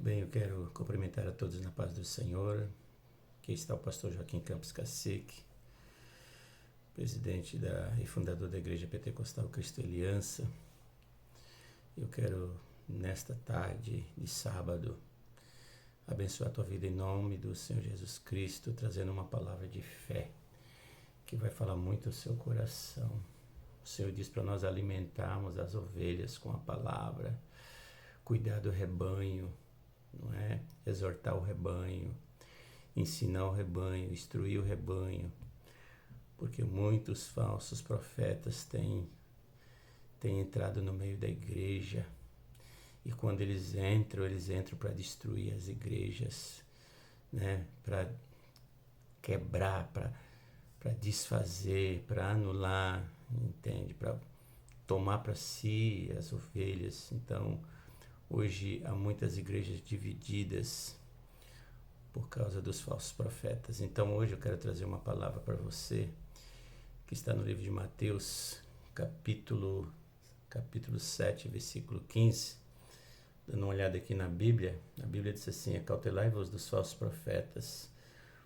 Bem, eu quero cumprimentar a todos na paz do Senhor. Aqui está o pastor Joaquim Campos Cacique, presidente e fundador da Igreja Pentecostal Cristo Aliança. Eu quero, nesta tarde de sábado, abençoar a tua vida em nome do Senhor Jesus Cristo, trazendo uma palavra de fé, que vai falar muito ao seu coração. O Senhor diz para nós alimentarmos as ovelhas com a palavra, cuidar do rebanho, não é? Exortar o rebanho, ensinar o rebanho, instruir o rebanho, porque muitos falsos profetas têm entrado no meio da igreja, e quando eles entram para destruir as igrejas, né? Para quebrar, para desfazer, para anular, entende? Para tomar para si as ovelhas. Então, hoje há muitas igrejas divididas por causa dos falsos profetas. Então hoje eu quero trazer uma palavra para você, que está no livro de Mateus, capítulo 7, versículo 15. Dando uma olhada aqui na Bíblia, a Bíblia diz assim: acautelai-vos dos falsos profetas,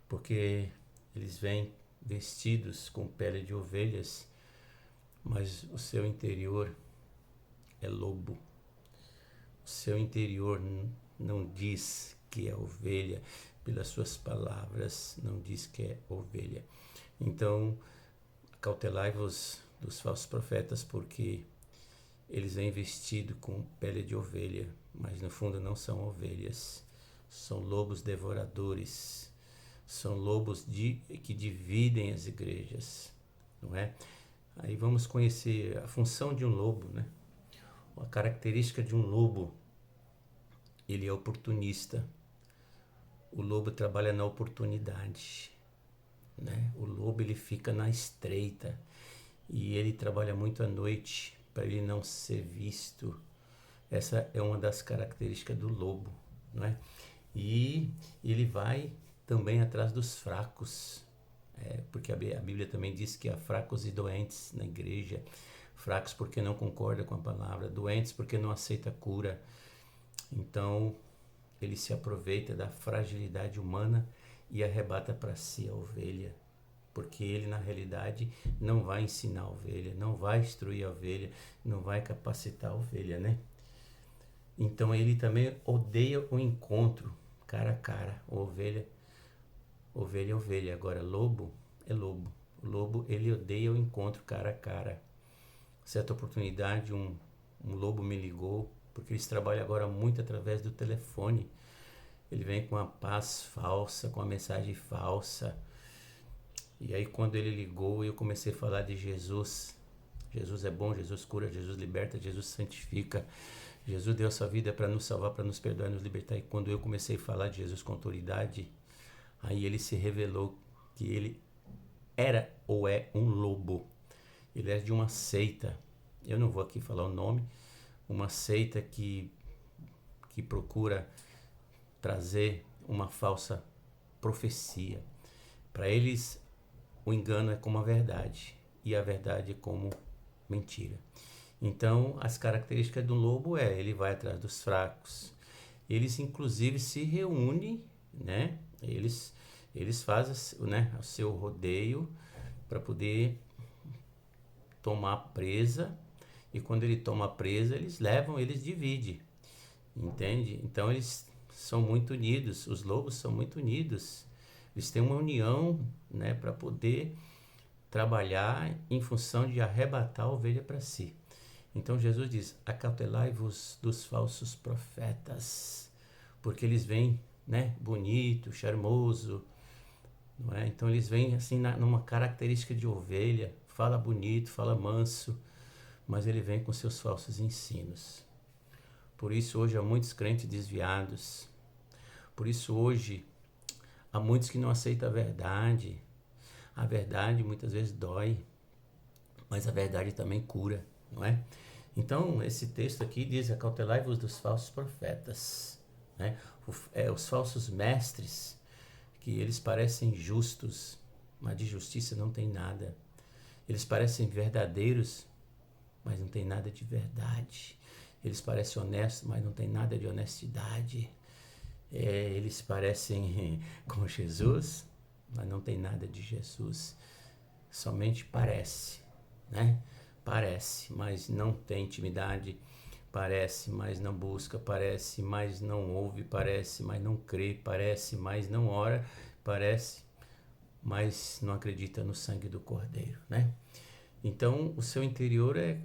porque eles vêm vestidos com pele de ovelhas, mas o seu interior é lobo. O seu interior não diz que é ovelha, pelas suas palavras não diz que é ovelha. Então, acautelai-vos dos falsos profetas, porque eles vêm vestidos com pele de ovelha, mas no fundo não são ovelhas, são lobos devoradores, são lobos que dividem as igrejas, não é? Aí vamos conhecer a função de um lobo, né? A característica de um lobo: ele é oportunista. O lobo trabalha na oportunidade, né? O lobo ele fica na estreita e ele trabalha muito à noite para ele não ser visto. Essa é uma das características do lobo, não é? E ele vai também atrás dos fracos, porque a Bíblia também diz que há fracos e doentes na igreja. Fracos porque não concordam com a palavra, doentes porque não aceita cura. Então, ele se aproveita da fragilidade humana e arrebata para si a ovelha, porque ele, na realidade, não vai ensinar a ovelha, não vai instruir a ovelha, não vai capacitar a ovelha, né? Então, ele também odeia o encontro cara a cara. Ovelha é ovelha. Agora, lobo é lobo. O lobo, ele odeia o encontro cara a cara. Certa oportunidade, um lobo me ligou, porque eles trabalham agora muito através do telefone. Ele vem com a paz falsa, com a mensagem falsa. E aí quando ele ligou, eu comecei a falar de Jesus. Jesus é bom, Jesus cura, Jesus liberta, Jesus santifica. Jesus deu a sua vida para nos salvar, para nos perdoar e nos libertar. E quando eu comecei a falar de Jesus com autoridade, aí ele se revelou que ele era ou é um lobo. Ele é de uma seita. Eu não vou aqui falar o nome. Uma seita que procura trazer uma falsa profecia. Para eles, o engano é como a verdade e a verdade é como mentira. Então, as características do lobo ele vai atrás dos fracos. Eles, inclusive, se reúnem, né? Eles fazem, né, o seu rodeio para poder tomar presa. E quando ele toma presa, eles dividem. Entende? Então, eles são muito unidos, os lobos são muito unidos, eles têm uma união, né, para poder trabalhar em função de arrebatar a ovelha para si. Então Jesus diz: acautelai-vos dos falsos profetas, porque eles vêm, né, bonito, charmoso, não é? Então eles vêm assim numa característica de ovelha, fala bonito, fala manso, mas ele vem com seus falsos ensinos. Por isso hoje há muitos crentes desviados. Por isso hoje há muitos que não aceitam a verdade. A verdade muitas vezes dói, mas a verdade também cura, não é? Então esse texto aqui diz: acautelai-vos dos falsos profetas, né? Os falsos mestres, que eles parecem justos, mas de justiça não tem nada. Eles parecem verdadeiros, mas não tem nada de verdade. Eles parecem honestos, mas não tem nada de honestidade. Eles parecem com Jesus, mas não tem nada de Jesus. Somente parece, né? Parece, mas não tem intimidade. Parece, mas não busca. Parece, mas não ouve. Parece, mas não crê. Parece, mas não ora. Parece, mas não acredita no sangue do Cordeiro, né? Então, o seu interior é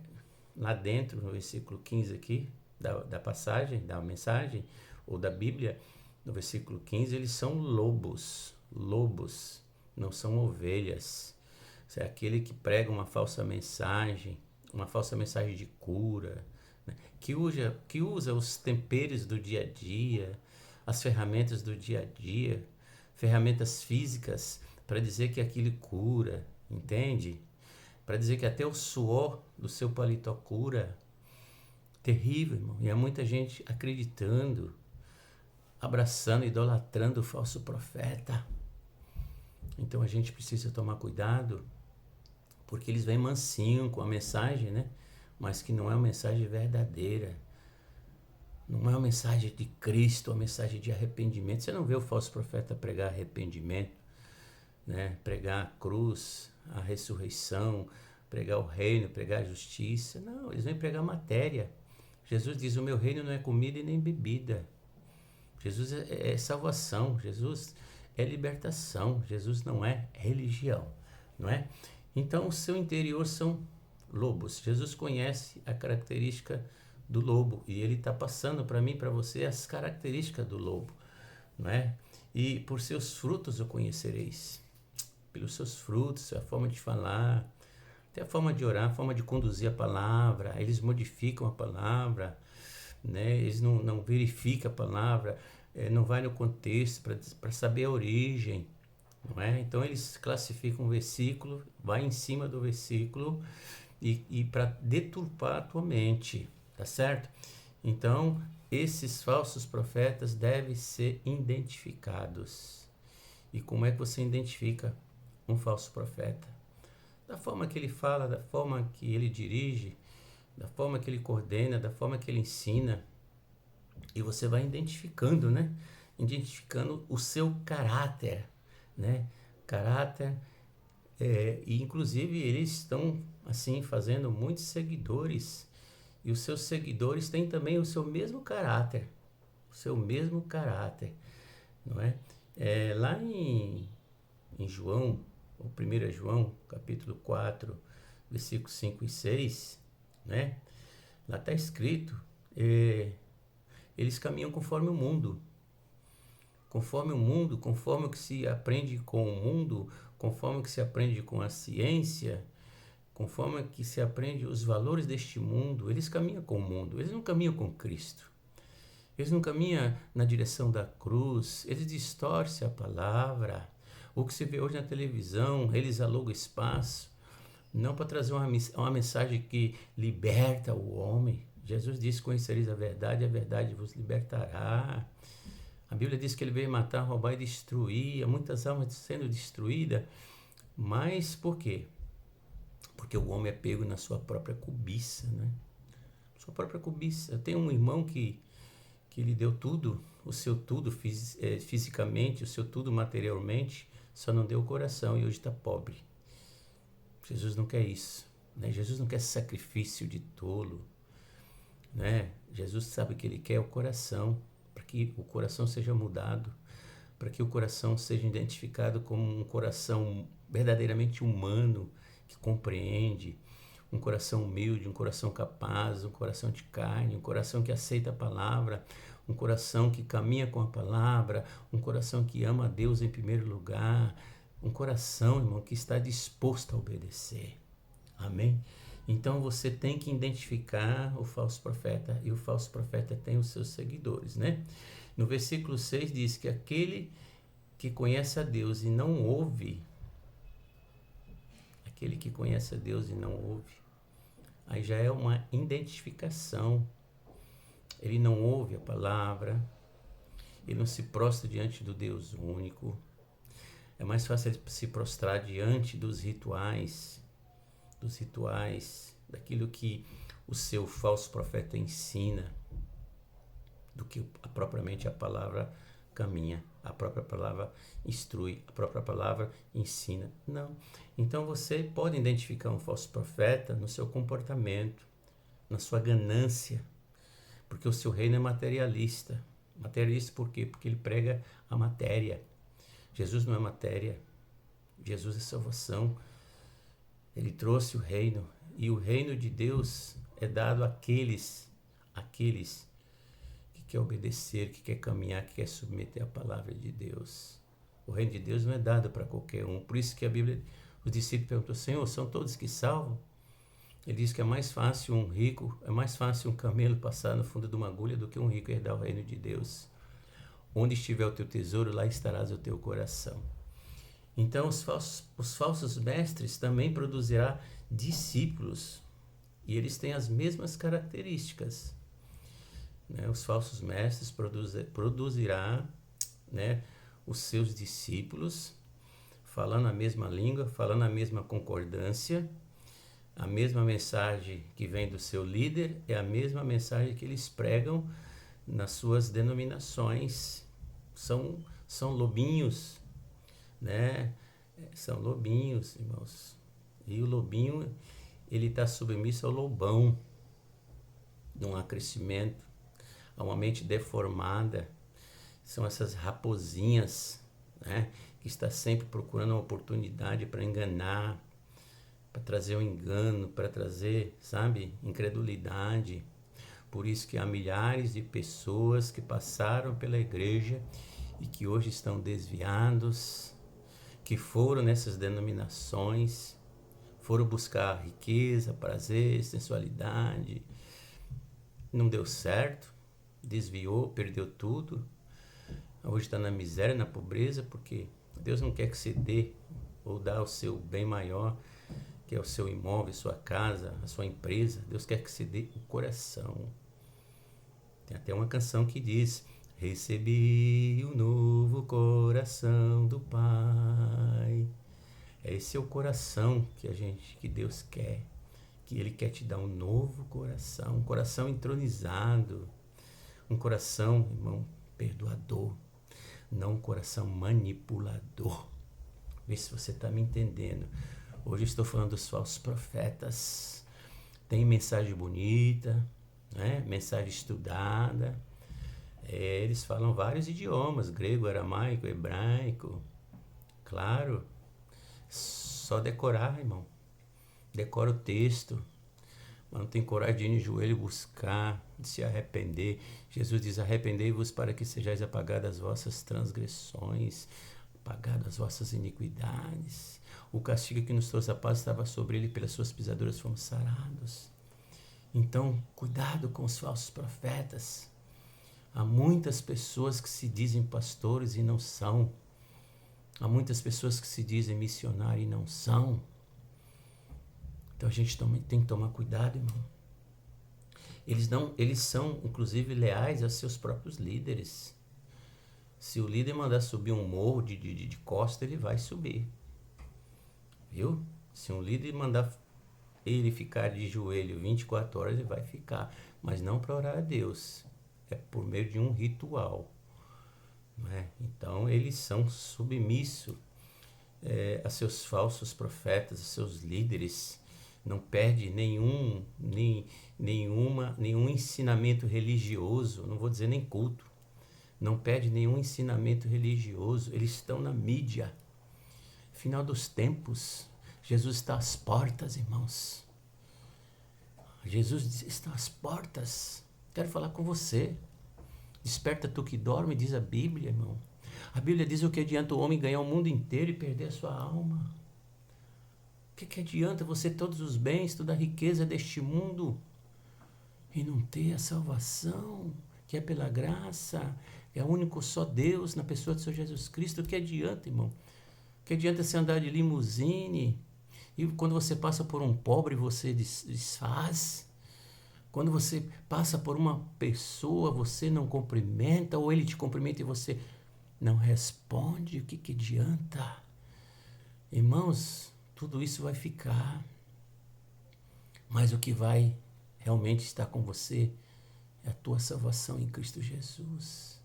lá dentro, no versículo 15 aqui, da passagem, da mensagem, ou da Bíblia, no versículo 15, eles são lobos, não são ovelhas. É aquele que prega uma falsa mensagem de cura, né? que usa os temperos do dia a dia, as ferramentas do dia a dia, ferramentas físicas, para dizer que aquilo cura, entende? Para dizer que até o suor do seu paletó cura. Terrível, irmão. E há muita gente acreditando, abraçando, idolatrando o falso profeta. Então a gente precisa tomar cuidado, porque eles vêm mansinho com a mensagem, né? Mas que não é uma mensagem verdadeira. Não é uma mensagem de Cristo, uma mensagem de arrependimento. Você não vê o falso profeta pregar arrependimento, né? Pregar a cruz, a ressurreição, pregar o reino, pregar a justiça. Não, eles vêm pregar matéria. Jesus diz, o meu reino não é comida e nem bebida. Jesus é salvação, Jesus é libertação, Jesus não é religião, não é? Então, o seu interior são lobos. Jesus conhece a característica do lobo e ele está passando para mim e para você as características do lobo, não é? E por seus frutos o conhecereis. Pelos seus frutos, a forma de falar, até a forma de orar, a forma de conduzir a palavra, eles modificam a palavra, né? Eles não verificam a palavra, não vai no contexto para saber a origem, não é? Então eles classificam um versículo, vai em cima do versículo e para deturpar a tua mente, tá certo? Então esses falsos profetas devem ser identificados. E como é que você identifica um falso profeta? Da forma que ele fala, da forma que ele dirige, da forma que ele coordena, da forma que ele ensina. E você vai identificando, né? Identificando o seu caráter, né? Caráter, e inclusive eles estão, assim, fazendo muitos seguidores. E os seus seguidores têm também o seu mesmo caráter. O seu mesmo caráter, não é? Lá em João, o 1 João, capítulo 4, versículos 5 e 6, né? Lá está escrito, eles caminham conforme o mundo, conforme o que se aprende com o mundo, conforme o que se aprende com a ciência, conforme o que se aprende os valores deste mundo, eles caminham com o mundo, eles não caminham com Cristo. Eles não caminham na direção da cruz, eles distorcem a palavra. O que se vê hoje na televisão, eles alugam espaço, não para trazer uma mensagem que liberta o homem. Jesus disse, conhecereis a verdade vos libertará. A Bíblia diz que ele veio matar, roubar e destruir, há muitas almas sendo destruídas. Mas por quê? Porque o homem é pego na sua própria cobiça, né? Sua própria cobiça. Eu tenho um irmão que lhe deu tudo, o seu tudo fisicamente, o seu tudo materialmente, só não deu o coração e hoje está pobre. Jesus não quer isso, né? Jesus não quer sacrifício de tolo, né? Jesus sabe que ele quer o coração, para que o coração seja mudado, para que o coração seja identificado como um coração verdadeiramente humano, que compreende, um coração humilde, um coração capaz, um coração de carne, um coração que aceita a palavra, um coração que caminha com a palavra, um coração que ama a Deus em primeiro lugar, um coração, irmão, que está disposto a obedecer. Amém? Então você tem que identificar o falso profeta, e o falso profeta tem os seus seguidores, né? No versículo 6 diz que aquele que conhece a Deus e não ouve, aí já é uma identificação. Ele não ouve a palavra, ele não se prostra diante do Deus único. É mais fácil ele se prostrar diante dos rituais, daquilo que o seu falso profeta ensina, do que propriamente a palavra caminha, a própria palavra instrui, a própria palavra ensina. Não. Então você pode identificar um falso profeta no seu comportamento, na sua ganância, porque o seu reino é materialista. Materialista por quê? Porque ele prega a matéria. Jesus não é matéria, Jesus é salvação. Ele trouxe o reino, e o reino de Deus é dado àqueles que quer obedecer, que quer caminhar, que quer submeter à palavra de Deus. O reino de Deus não é dado para qualquer um. Por isso que a Bíblia, os discípulos perguntam: Senhor, são todos que salvam? Ele diz que é mais fácil um camelo passar no fundo de uma agulha do que um rico herdar o reino de Deus. Onde estiver o teu tesouro, lá estarás o teu coração. Então os falsos mestres também produzirão discípulos, e eles têm as mesmas características. Né? Os falsos mestres produzirão, né, os seus discípulos, falando a mesma língua, falando a mesma concordância, a mesma mensagem que vem do seu líder é a mesma mensagem que eles pregam nas suas denominações. São lobinhos, né? São lobinhos, irmãos. E o lobinho, ele está submisso ao lobão. Não há crescimento, há uma mente deformada. São essas raposinhas, né? Que está sempre procurando uma oportunidade para enganar, para trazer o engano, para trazer, sabe, incredulidade. Por isso que há milhares de pessoas que passaram pela igreja e que hoje estão desviados, que foram nessas denominações, foram buscar riqueza, prazer, sensualidade, não deu certo, desviou, perdeu tudo, hoje está na miséria, na pobreza, porque Deus não quer que você dê ou dá o seu bem maior, que é o seu imóvel, sua casa, a sua empresa. Deus quer que você dê o coração. Tem até uma canção que diz: recebi o novo coração do Pai. Esse é o coração que Deus quer, que Ele quer te dar um novo coração, um coração entronizado, um coração, irmão, perdoador, não um coração manipulador. Vê se você está me entendendo. Hoje eu estou falando dos falsos profetas. Tem mensagem bonita, né? Mensagem estudada. Eles falam vários idiomas: grego, aramaico, hebraico. Claro, só decorar, irmão. Decora o texto. Mas não tem coragem de ir no joelho buscar, de se arrepender. Jesus diz: arrependei-vos para que sejais apagadas as vossas transgressões, apagadas as vossas iniquidades. O castigo que nos trouxe a paz estava sobre ele, pelas suas pisaduras fomos sarados. Então, cuidado com os falsos profetas. Há muitas pessoas que se dizem pastores e não são. Há muitas pessoas que se dizem missionários e não são. Então a gente tem que tomar cuidado, irmão. Eles são, inclusive, leais aos seus próprios líderes. Se o líder mandar subir um morro de costa, ele vai subir. Viu? Se um líder mandar ele ficar de joelho 24 horas, ele vai ficar. Mas não para orar a Deus. É por meio de um ritual. Não é? Então, eles são submissos a seus falsos profetas, a seus líderes. Não perde nenhum ensinamento religioso. Não vou dizer nem culto. Não perde nenhum ensinamento religioso. Eles estão na mídia. Final dos tempos, Jesus está às portas, irmãos. Jesus está às portas. Quero falar com você. Desperta tu que dorme, diz a Bíblia, irmão. A Bíblia diz: o que adianta o homem ganhar o mundo inteiro e perder a sua alma? O que adianta você ter todos os bens, toda a riqueza deste mundo e não ter a salvação, que é pela graça, é o único só Deus na pessoa do Senhor Jesus Cristo? O que adianta, irmão? Que adianta você andar de limusine e quando você passa por um pobre você desfaz? Quando você passa por uma pessoa você não cumprimenta, ou ele te cumprimenta e você não responde? O que adianta? Irmãos, tudo isso vai ficar, mas o que vai realmente estar com você é a tua salvação em Cristo Jesus.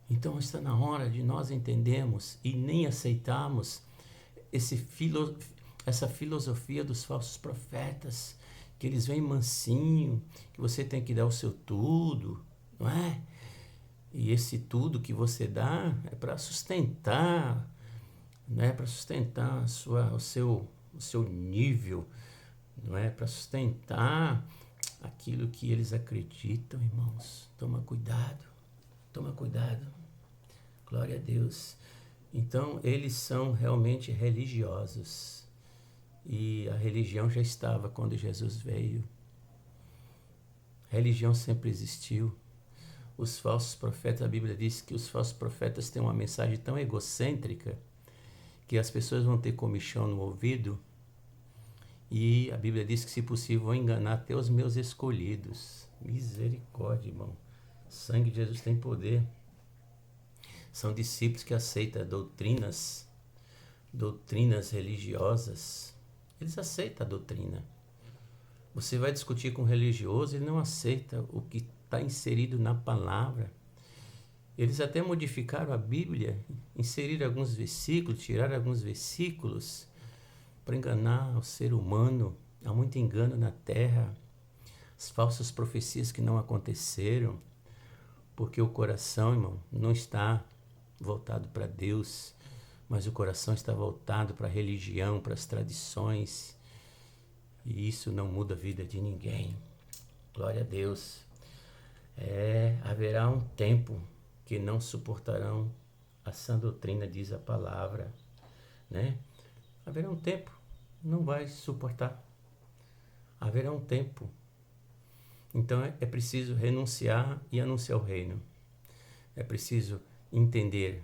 Então está na hora de nós entendermos e nem aceitarmos essa filosofia dos falsos profetas, que eles vêm mansinho, que você tem que dar o seu tudo, não é? E esse tudo que você dá é para sustentar, não é para sustentar o seu nível, não é para sustentar aquilo que eles acreditam, irmãos. Toma cuidado, toma cuidado. Glória a Deus. Então, eles são realmente religiosos. E a religião já estava quando Jesus veio. A religião sempre existiu. Os falsos profetas, a Bíblia diz que os falsos profetas têm uma mensagem tão egocêntrica que as pessoas vão ter comichão no ouvido, e a Bíblia diz que, se possível, vão enganar até os meus escolhidos. Misericórdia, irmão. O sangue de Jesus tem poder. São discípulos que aceitam doutrinas religiosas. Eles aceitam a doutrina. Você vai discutir com um religioso, ele não aceita o que está inserido na palavra. Eles até modificaram a Bíblia, inseriram alguns versículos, tiraram alguns versículos para enganar o ser humano. Há muito engano na terra, as falsas profecias que não aconteceram, porque o coração, irmão, não está voltado para Deus, mas o coração está voltado para a religião, para as tradições, e isso não muda a vida de ninguém. Glória a Deus. Haverá um tempo que não suportarão a sã doutrina, diz a palavra, né? Haverá um tempo, não vai suportar. Haverá um tempo. Então é preciso renunciar e anunciar o reino. É preciso entender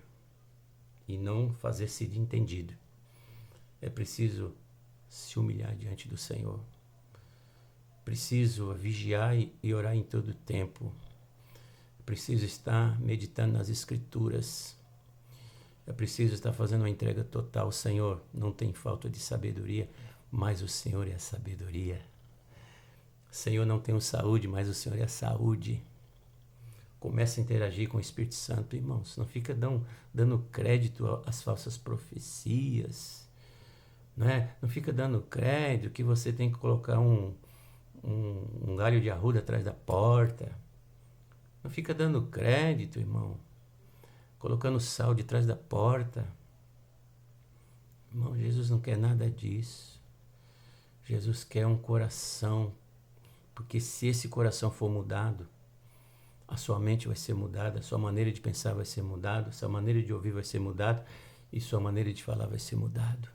e não fazer-se de entendido. É preciso se humilhar diante do Senhor. Preciso vigiar e orar em todo o tempo. Preciso estar meditando nas Escrituras. É preciso estar fazendo uma entrega total. Senhor, não tem falta de sabedoria, mas o Senhor é a sabedoria. Senhor, não tenho saúde, mas o Senhor é a saúde. Comece a interagir com o Espírito Santo, irmãos. Não fica dando crédito às falsas profecias. Não fica dando crédito que você tem que colocar um galho de arruda atrás da porta. Não fica dando crédito, irmão, colocando sal de trás da porta. Irmão, Jesus não quer nada disso. Jesus quer um coração, porque se esse coração for mudado, a sua mente vai ser mudada, a sua maneira de pensar vai ser mudada, a sua maneira de ouvir vai ser mudada e sua maneira de falar vai ser mudado.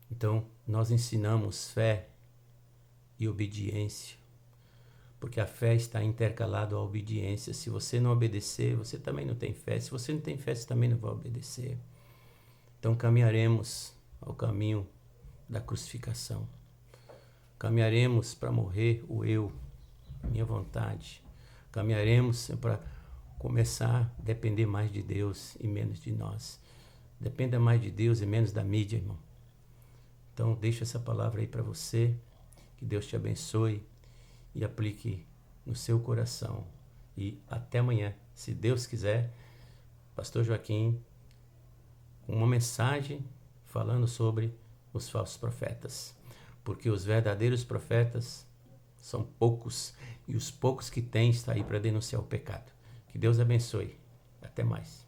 Então, nós ensinamos fé e obediência, porque a fé está intercalada à obediência. Se você não obedecer, você também não tem fé. Se você não tem fé, você também não vai obedecer. Então caminharemos ao caminho da crucificação. Caminharemos para morrer o eu, a minha vontade. Caminharemos para começar a depender mais de Deus e menos de nós. Dependa mais de Deus e menos da mídia, irmão. Então deixa essa palavra aí para você. Que Deus te abençoe e aplique no seu coração. E até amanhã, se Deus quiser, Pastor Joaquim, uma mensagem falando sobre os falsos profetas. Porque os verdadeiros profetas são poucos, e os poucos que tem está aí para denunciar o pecado. Que Deus abençoe. Até mais.